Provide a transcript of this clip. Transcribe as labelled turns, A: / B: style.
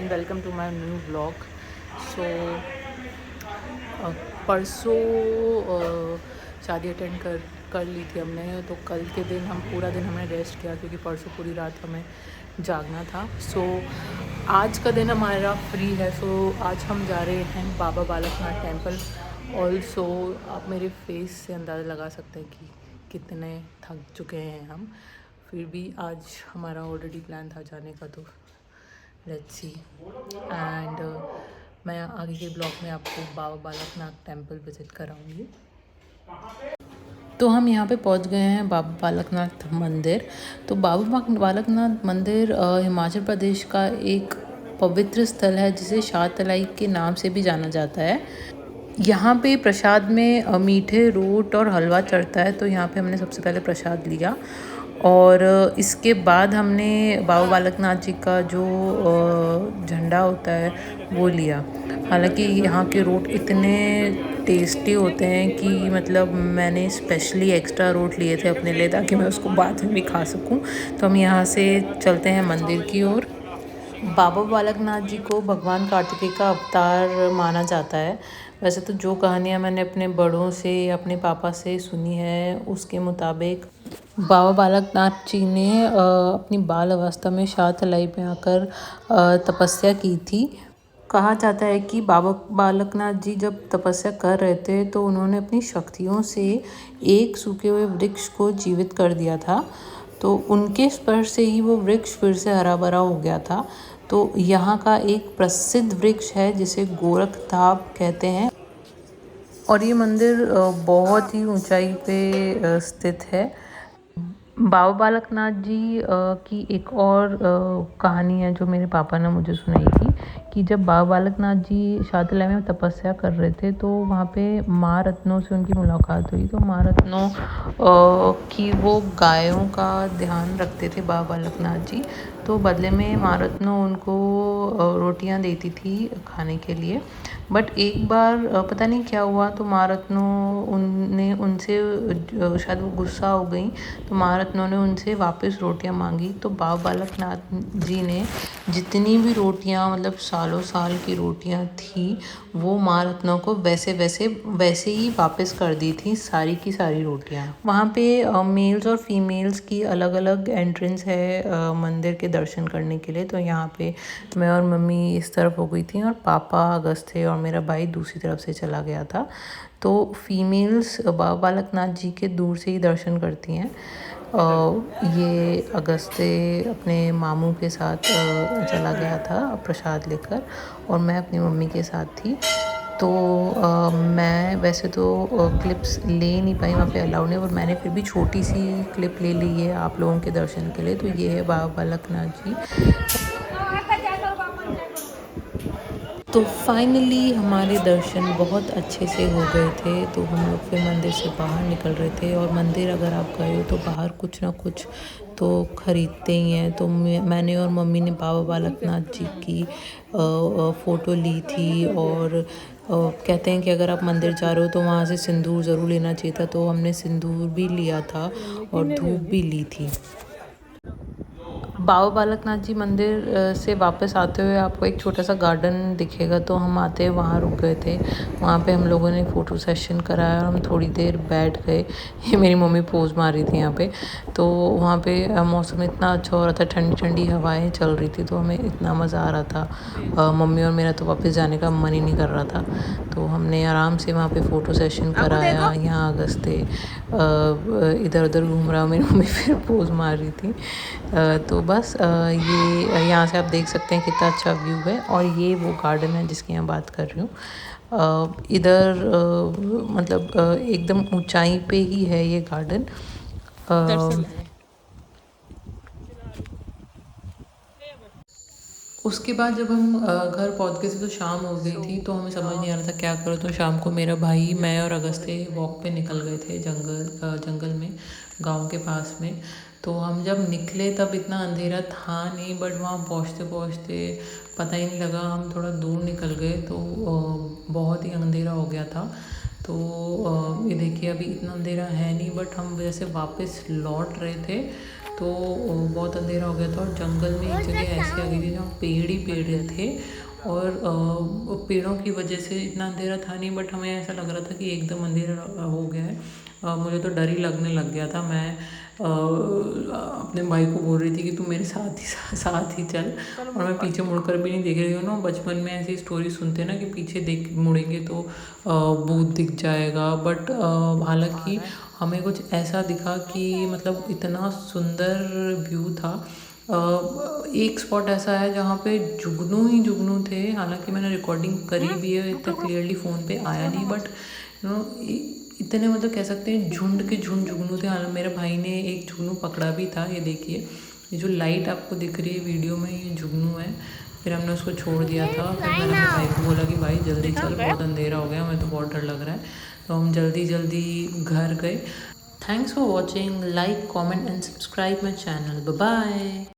A: And welcome to my new vlog. So परसों शादी attend कर ली थी हमने, तो कल के दिन हम पूरा दिन हमने रेस्ट किया क्योंकि परसों पूरी रात हमें जागना था। सो आज का दिन हमारा फ्री है। सो आज हम जा रहे हैं बाबा बालकनाथ टेम्पल। ऑल्सो आप मेरे फेस से अंदाज़ा लगा सकते हैं कि कितने थक चुके हैं हम, फिर भी आज हमारा ऑलरेडी प्लान था जाने का, तो लेट्स सी। एंड मैं आगे के ब्लॉग में आपको बाबा बालकनाथ टेम्पल विज़िट कराऊंगी। तो हम यहाँ पे पहुँच गए हैं बाबा बालकनाथ मंदिर। तो बाबा बालकनाथ मंदिर हिमाचल प्रदेश का एक पवित्र स्थल है जिसे शाहतलाई के नाम से भी जाना जाता है। यहाँ पे प्रसाद में मीठे रोट और हलवा चढ़ता है, तो यहाँ पे हमने सबसे पहले प्रसाद लिया और इसके बाद हमने बाबा बालकनाथ जी का जो झंडा होता है वो लिया। हालांकि यहाँ के रोट इतने टेस्टी होते हैं कि मतलब मैंने स्पेशली एक्स्ट्रा रोट लिए थे अपने लिए ताकि मैं उसको बाद में भी खा सकूं। तो हम यहाँ से चलते हैं मंदिर की ओर। बाबा बालकनाथ जी को भगवान कार्तिकेय का अवतार माना जाता है। वैसे तो जो कहानियाँ मैंने अपने बड़ों से अपने पापा से सुनी है उसके मुताबिक बाबा बालकनाथ जी ने अपनी बाल अवस्था में शाहतलाई में आकर तपस्या की थी। कहा जाता है कि बाबा बालकनाथ जी जब तपस्या कर रहे थे तो उन्होंने अपनी शक्तियों से एक सूखे हुए वृक्ष को जीवित कर दिया था। तो उनके स्पर्श से ही वो वृक्ष फिर से हरा भरा हो गया था। तो यहाँ का एक प्रसिद्ध वृक्ष है जिसे गोरखधाम कहते हैं और ये मंदिर बहुत ही ऊंचाई पे स्थित है। बाबा बालकनाथ जी की एक और कहानी है जो मेरे पापा ने मुझे सुनाई थी कि जब बाबा बालकनाथ जी शाहतलाई में तपस्या कर रहे थे तो वहाँ पे माँ रत्नों से उनकी मुलाकात हुई। तो माँ रत्नों की वो गायों का ध्यान रखते थे बाबा बालकनाथ जी, तो बदले में माँ रत्नों उनको रोटियाँ देती थी खाने के लिए। बट एक बार पता नहीं क्या हुआ तो माँ रत्नों उनने उनसे शायद वो गुस्सा हो गई, तो माँ रत्नों ने उनसे वापस रोटियां मांगी। तो बाबा बालकनाथ जी ने जितनी भी रोटियां मतलब सालों साल की रोटियां थी वो माँ रत्नों को वैसे ही वापस कर दी थी, सारी की सारी रोटियां। वहाँ पे मेल्स और फीमेल्स की अलग अलग एंट्रेंस है मंदिर के दर्शन करने के लिए। तो यहाँ पे मैं और मम्मी इस तरफ हो गई थी और पापा अगस्त थे और मेरा भाई दूसरी तरफ से चला गया था। तो फीमेल्स बाबा बालकनाथ जी के दूर से ही दर्शन करती हैं। ये अगस्ते अपने मामू के साथ चला गया था प्रसाद लेकर और मैं अपनी मम्मी के साथ थी। तो मैं वैसे तो क्लिप्स ले नहीं पाई, वहाँ पे अलाउड नहीं, और मैंने फिर भी छोटी सी क्लिप ले ली है आप लोगों के दर्शन के लिए। तो ये है बाबा बालकनाथ जी। तो फाइनली हमारे दर्शन बहुत अच्छे से हो गए थे। तो हम लोग फिर मंदिर से बाहर निकल रहे थे और मंदिर अगर आप गए हो तो बाहर कुछ ना कुछ तो ख़रीदते ही हैं। तो मैंने और मम्मी ने बाबा बालकनाथ जी की फ़ोटो ली थी और कहते हैं कि अगर आप मंदिर जा रहे हो तो वहाँ से सिंदूर ज़रूर लेना चाहिए था। तो हमने सिंदूर भी लिया था और धूप भी ली थी। बाबा बालकनाथ जी मंदिर से वापस आते हुए आपको एक छोटा सा गार्डन दिखेगा, तो हम आते हुए वहाँ रुक गए थे। वहाँ पे हम लोगों ने फ़ोटो सेशन कराया और हम थोड़ी देर बैठ गए। ये मेरी मम्मी पोज़ मार रही थी यहाँ पे। तो वहाँ पे मौसम इतना अच्छा हो रहा था, ठंडी ठंडी हवाएं चल रही थी, तो हमें इतना मज़ा आ रहा था। मम्मी और मेरा तो वापस जाने का मन ही नहीं कर रहा था। तो हमने आराम से वहाँ पे फ़ोटो सेशन कराया। यहाँ अगस्ते इधर उधर घूम रहा, मेरी मम्मी फिर पोज़ मार रही थी। तो बस ये यहाँ से आप देख सकते हैं कितना अच्छा व्यू है और ये वो गार्डन है जिसकी मैं बात कर रही हूँ। इधर मतलब एकदम ऊंचाई पे ही है ये गार्डन। उसके बाद जब हम घर पहुंच गए थे तो शाम हो गई थी, तो हमें समझ नहीं आ रहा था क्या करो। तो शाम को मेरा भाई, मैं और अगस्ते वॉक पे निकल गए थे जंगल में, गांव के पास में। तो हम जब निकले तब इतना अंधेरा था नहीं, बट वहाँ पहुँचते पहुँचते पता ही नहीं लगा, हम थोड़ा दूर निकल गए तो बहुत ही अंधेरा हो गया था। तो ये देखिए अभी इतना अंधेरा है नहीं, बट हम जैसे वापस लौट रहे थे तो बहुत अंधेरा हो गया था और जंगल में एक जगह ऐसी आ गई थी जहाँ पेड़ ही पेड़ थे और पेड़ों की वजह से इतना अंधेरा था नहीं, बट हमें ऐसा लग रहा था कि एकदम अंधेरा हो गया है। मुझे तो डर ही लगने लग गया था। मैं अपने भाई को बोल रही थी कि तू मेरे साथ ही चल, और मैं पीछे मुड़कर भी नहीं देख रही हूँ ना। बचपन में ऐसी स्टोरी सुनते हैं ना कि पीछे देख मुड़ेंगे तो भूत दिख जाएगा, बट हालांकि हमें कुछ ऐसा दिखा कि मतलब इतना सुंदर व्यू था। एक स्पॉट ऐसा है जहाँ पे जुगनू ही जुगनू थे, हालांकि मैंने रिकॉर्डिंग करी भी है, इतना क्लियरली फ़ोन पे आया नहीं, बट यू नो इतने मतलब कह सकते हैं झुंड के झुंड जुगनू थे। हालांकि मेरे भाई ने एक जुगनू पकड़ा भी था। ये देखिए, ये जो लाइट आपको दिख रही है वीडियो में, ये जुगनू है। फिर हमने उसको छोड़ दिया था। फिर मैंने अपने भाई को बोला कि भाई जल्दी चल, बहुत अंधेरा हो गया, हमें तो बहुत डर लग रहा है। तो हम जल्दी जल्दी घर गए। Thanks for watching, like comment and subscribe my channel. Bye bye.